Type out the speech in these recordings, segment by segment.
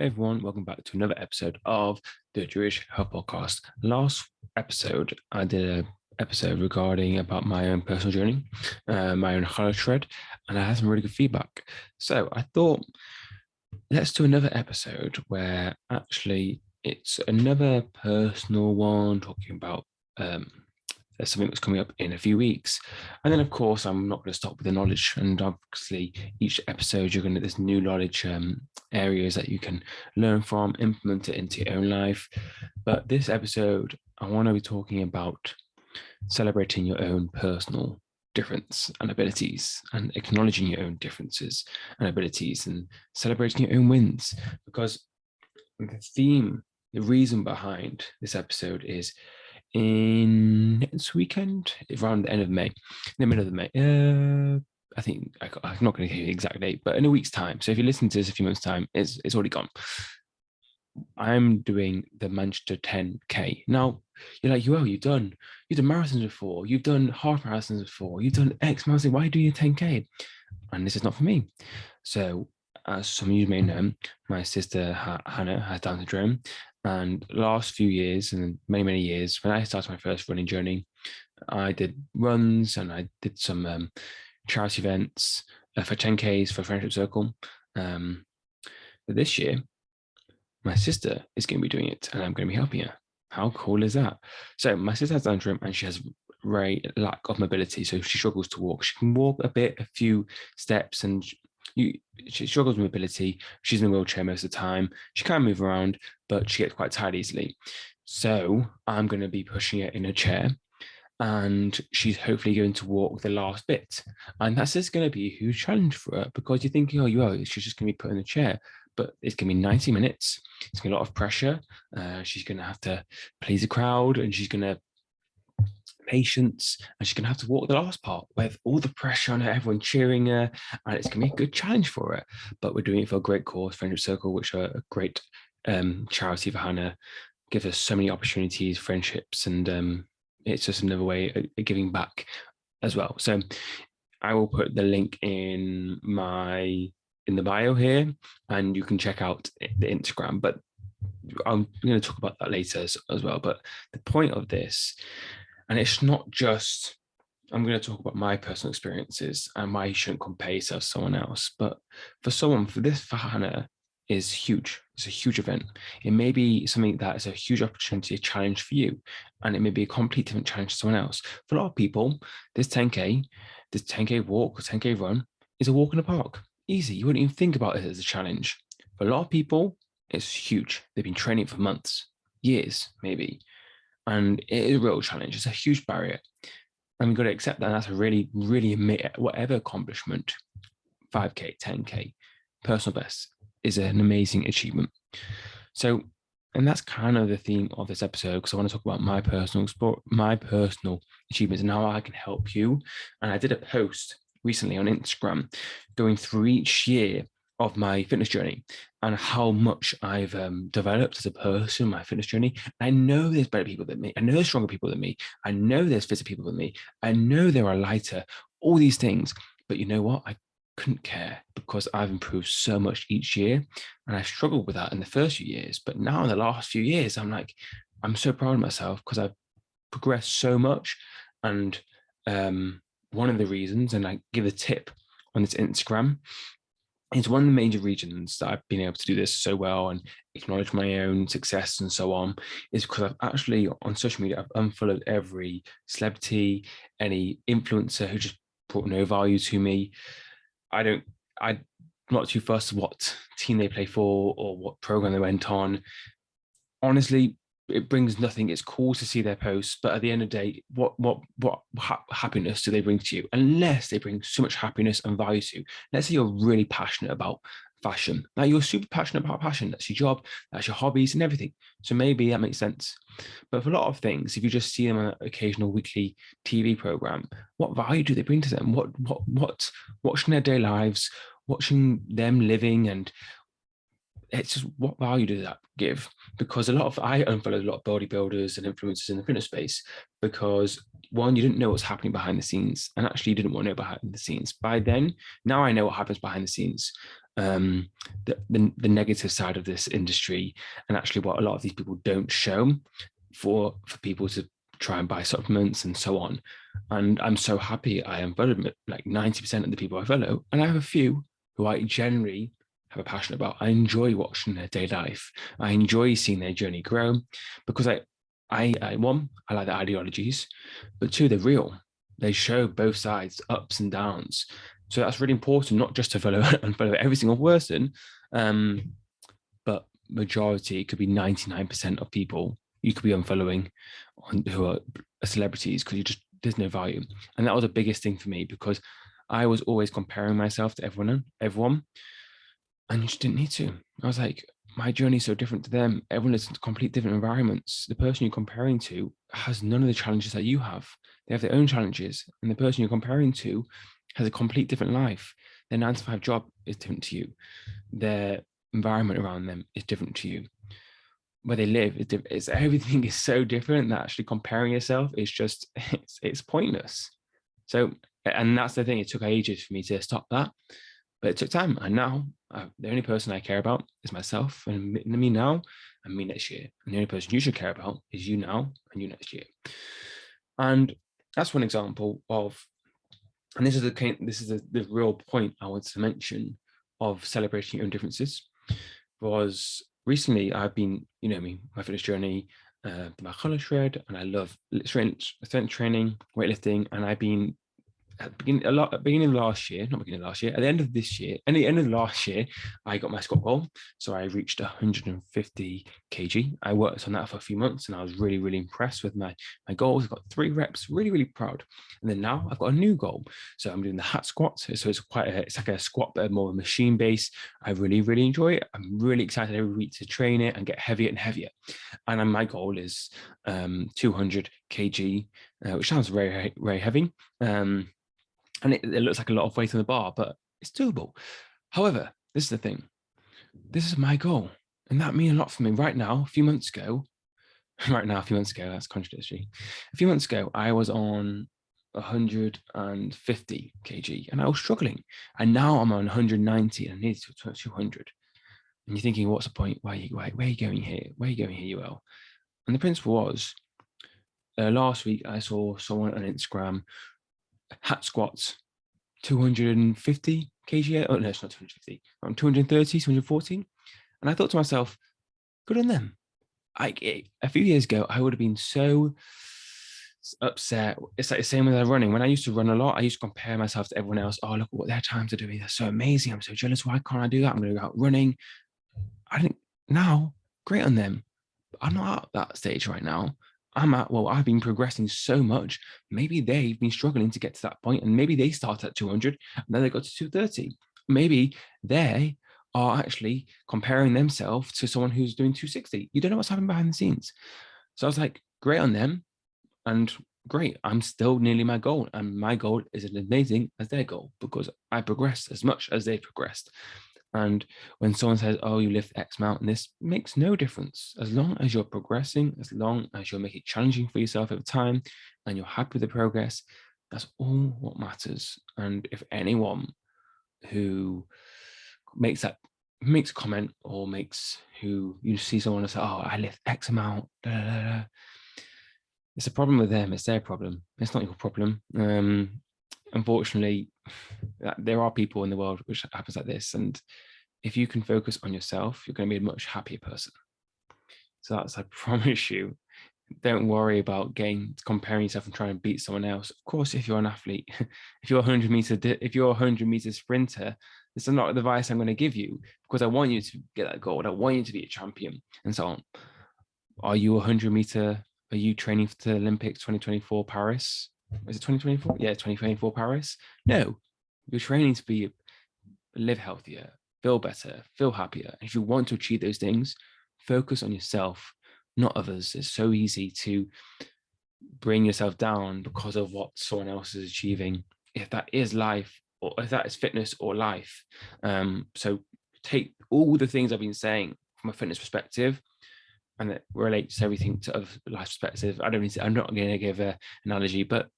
Hey everyone, welcome back to another episode of the Jewish Health Podcast. Last episode, I did an episode regarding about my own personal journey, my own Challah shred, and I had some really good feedback. So I thought, let's do another episode where actually it's another personal one, talking about there's something that's coming up in a few weeks. And then, of course, I'm not going to stop with the knowledge. And obviously, each episode, you're going to, there's new knowledge areas that you can learn from, implement it into your own life. But this episode, I want to be talking about celebrating your own personal difference and abilities and acknowledging your own differences and abilities and celebrating your own wins. Because the theme, the reason behind this episode is in next weekend, around the end of May, in the middle of May. I think I'm not going to give you the exact date, but in a week's time. So if you listen to this a few months' time, it's already gone. I'm doing the Manchester 10K. Now, you're like, you've done marathons before, you've done half marathons before, you've done X marathon. Why do you 10K? And this is not for me. So, as some of you may know, my sister Hannah has Down syndrome, and last few years and many years, when I started my first running journey, I did runs and I did some charity events for 10Ks for Friendship Circle. But this year, my sister is going to be doing it, and I'm going to be helping her. How cool is that? So my sister has Down syndrome, and she has very lack of mobility, so she struggles to walk. She can walk a bit, a few steps, and she struggles with mobility. She's in a wheelchair most of the time. She can move around, but she gets quite tired easily. So I'm going to be pushing her in a chair, and she's hopefully going to walk the last bit. And that's just going to be a huge challenge for her, because you're thinking, she's just going to be put in a chair. But it's going to be 90 minutes. It's going to be a lot of pressure. She's going to have to please the crowd, and she's going to patience, and she's going to have to walk the last part with all the pressure on her, everyone cheering her, and it's going to be a good challenge for her. But we're doing it for a great cause, Friendship Circle, which are a great charity for Hannah. Gives us so many opportunities, friendships, and it's just another way of giving back as well. So I will put the link in the bio here, and you can check out the Instagram. But I'm going to talk about that later as well. But the point of this, and it's not just, I'm going to talk about my personal experiences and why you shouldn't compare yourself to someone else. But for Hannah, is huge. It's a huge event. It may be something that is a huge opportunity, a challenge for you, and it may be a complete different challenge to someone else. For a lot of people, this 10K walk or 10K run is a walk in the park. Easy. You wouldn't even think about it as a challenge. For a lot of people, it's huge. They've been training for months, years, maybe. And it is a real challenge. It's a huge barrier. And we've got to accept that. And that's a really, really, whatever accomplishment, 5K, 10K, personal best, is an amazing achievement. So, and that's kind of the theme of this episode, because I want to talk about my personal achievements and how I can help you. And I did a post recently on Instagram going through each year of my fitness journey and how much I've developed as a person, my fitness journey. I know there's better people than me. I know there's stronger people than me. I know there's fitter people than me. I know there are lighter, all these things. But you know what? I couldn't care, because I've improved so much each year, and I struggled with that in the first few years. But now in the last few years, I'm so proud of myself, because I've progressed so much. And one of the reasons, and I give a tip on this Instagram, is one of the major reasons that I've been able to do this so well and acknowledge my own success and so on, is because I've actually, on social media, I've unfollowed every celebrity, any influencer who just brought no value to me. I'm not too fussed what team they play for or what program they went on. Honestly, it brings nothing. It's cool to see their posts, but at the end of the day, what happiness do they bring to you? Unless they bring so much happiness and value to you. Let's say you're really passionate about fashion. Now you're super passionate about passion. That's your job. That's your hobbies and everything. So maybe that makes sense. But for a lot of things, if you just see them on an occasional weekly TV program, what value do they bring to them? What watching their daily lives, watching them living and it's just, what value does that give? Because I unfollowed a lot of bodybuilders and influencers in the fitness space because, one, you didn't know what's happening behind the scenes, and actually you didn't want to know behind the scenes. By then, now I know what happens behind the scenes, the negative side of this industry, and actually what a lot of these people don't show for people to try and buy supplements and so on. And I'm so happy I unfollowed like 90% of the people I follow, and I have a few who I generally have a passion about. I enjoy watching their day life. I enjoy seeing their journey grow because one, I like the ideologies, but two, they're real. They show both sides, ups and downs. So that's really important, not just to follow unfollow every single person, but majority, it could be 99% of people you could be unfollowing who are celebrities because there's no value. And that was the biggest thing for me because I was always comparing myself to everyone, and you just didn't need to. I was like, my journey is so different to them. Everyone is in complete different environments. The person you're comparing to has none of the challenges that you have. They have their own challenges. And the person you're comparing to has a complete different life. Their 9 to 5 job is different to you. Their environment around them is different to you. Where they live is different. Everything is so different that actually comparing yourself is just, it's pointless. So, and that's the thing, it took ages for me to stop that. But it took time. And now the only person I care about is myself and me now and me next year. And the only person you should care about is you now and you next year. And that's one example of, and this is the real point I want to mention of celebrating your own differences. Was recently I've been, you know me, my fitness journey, my Challah shred, and I love strength training, weightlifting, and I've been at the beginning of last year, not beginning of last year, at the end of this year, and the end of last year, I got my squat goal. So I reached 150 kg. I worked on that for a few months and I was really, really impressed with my goals. I got 3 reps, really, really proud. And then now I've got a new goal. So I'm doing the hat squat. So it's it's like a squat, but more machine base. I really, really enjoy it. I'm really excited every week to train it and get heavier and heavier. And my goal is 200 kg, which sounds very, very heavy. And it looks like a lot of weight on the bar, but it's doable. However, this is the thing. This is my goal. And that means a lot for me. Right now, a few months ago, that's contradictory. A few months ago, I was on 150 kg and I was struggling. And now I'm on 190 and I need to 200. And you're thinking, what's the point? Where are you going here? Where are you going here, UL? And the principle was, last week, I saw someone on Instagram hat squats 250 kg. Oh no, it's not 250. I'm 230, 240. And I thought to myself, good on them. A few years ago, I would have been so upset. It's like the same with running. When I used to run a lot, I used to compare myself to everyone else. Oh, look what their times are doing. They're so amazing. I'm so jealous. Why can't I do that? I'm going to go out running. I think now, great on them. I'm not at that stage right now. I've been progressing so much. Maybe they've been struggling to get to that point, and maybe they start at 200 and then they got to 230. Maybe they are actually comparing themselves to someone who's doing 260. You don't know what's happening behind the scenes. So I was like, great on them, and great. I'm still nearly my goal, and my goal is as amazing as their goal because I progressed as much as they progressed. And when someone says, oh, you lift X amount, and this makes no difference. As long as you're progressing, as long as you're making it challenging for yourself over time, and you're happy with the progress, that's all what matters. And if anyone who makes a comment or who you see someone and say, oh, I lift X amount, da, da, da, it's a problem with them. It's their problem. It's not your problem. Unfortunately, there are people in the world which happens like this, and if you can focus on yourself, you're going to be a much happier person. So that's, I promise you, don't worry about comparing yourself and trying to beat someone else. Of course, if you're an athlete, if you're a 100-meter sprinter, it's not the advice I'm going to give you because I want you to get that gold. I want you to be a champion and so on. Are you 100-meter? Are you training for the Olympics 2024 Paris? Is it 2024? Yeah, 2024 Paris. No, you're training to live healthier, feel better, feel happier. If you want to achieve those things, focus on yourself, not others. It's so easy to bring yourself down because of what someone else is achieving, if that is life or if that is fitness or life. So take all the things I've been saying from a fitness perspective and it relates to everything to a life perspective. I'm not going to give an analogy, but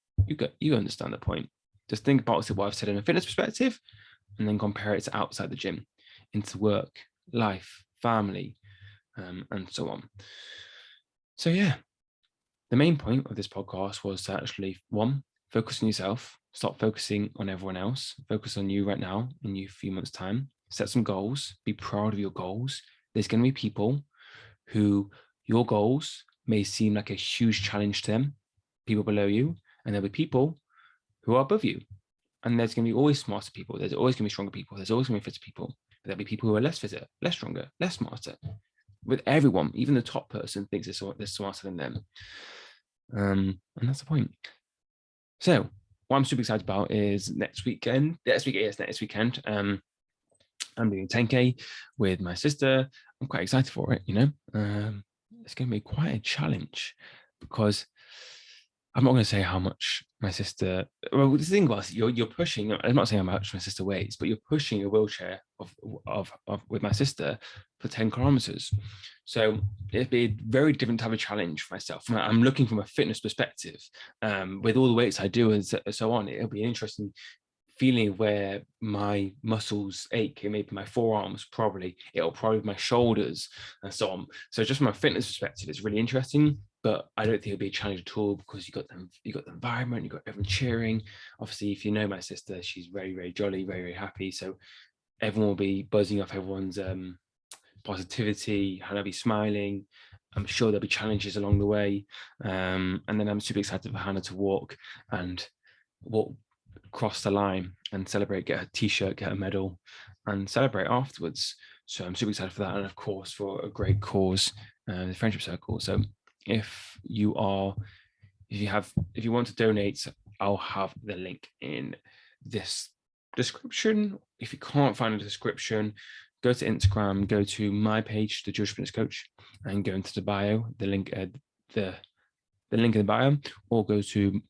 you understand the point. Just think about what I've said in a fitness perspective and then compare it to outside the gym, into work, life, family, and so on. So yeah, the main point of this podcast was to actually, one, focus on yourself, stop focusing on everyone else, focus on you right now in a few months' time, set some goals, be proud of your goals. There's going to be people who your goals may seem like a huge challenge to them, people below you, and there'll be people who are above you. And there's going to be always smarter people. There's always going to be stronger people. There's always going to be fitter people. But there'll be people who are less fitter, less stronger, less smarter. With everyone, even the top person thinks they're smarter than them. And that's the point. So what I'm super excited about is next weekend. Next weekend. I'm doing 10K with my sister. I'm quite excited for it, it's going to be quite a challenge because I'm not going to say how much my sister. Well, the thing was, you're pushing. I'm not saying how much my sister weighs, but you're pushing a wheelchair of with my sister for 10 kilometers. So it'd be a very different type of challenge for myself. I'm looking from a fitness perspective, with all the weights I do and so on. It'll be an interesting feeling where my muscles ache. It may be my forearms, probably. It'll probably be my shoulders and so on. So just from a fitness perspective, it's really interesting. But I don't think it'll be a challenge at all because you got the environment, you got everyone cheering. Obviously, if you know my sister, she's very, very jolly, very, very happy. So everyone will be buzzing off everyone's positivity, and I'll be smiling. I'm sure there'll be challenges along the way. And then I'm super excited for Hannah to walk cross the line and celebrate, get a t-shirt, get a medal and celebrate afterwards. So I'm super excited for that. And of course, for a great cause, the Friendship Circle. So if you want to donate, I'll have the link in this description. If you can't find a description, go to Instagram, go to my page, the Jewish Fitness Coach, and go into the bio, the link in the bio, or go to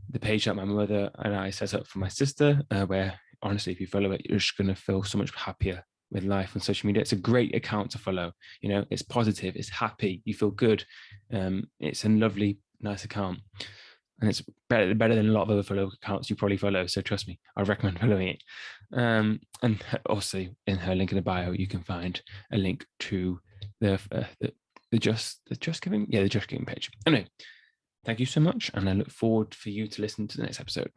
the page that my mother and I set up for my sister, where honestly, if you follow it, you're just going to feel so much happier with life on social media. It's a great account to follow. It's positive, it's happy, you feel good. It's a lovely, nice account. And it's better than a lot of other follow accounts you probably follow. So trust me, I recommend following it. And also in her link in the bio, you can find a link to the Just Giving page. Anyway, thank you so much, and I look forward for you to listen to the next episode.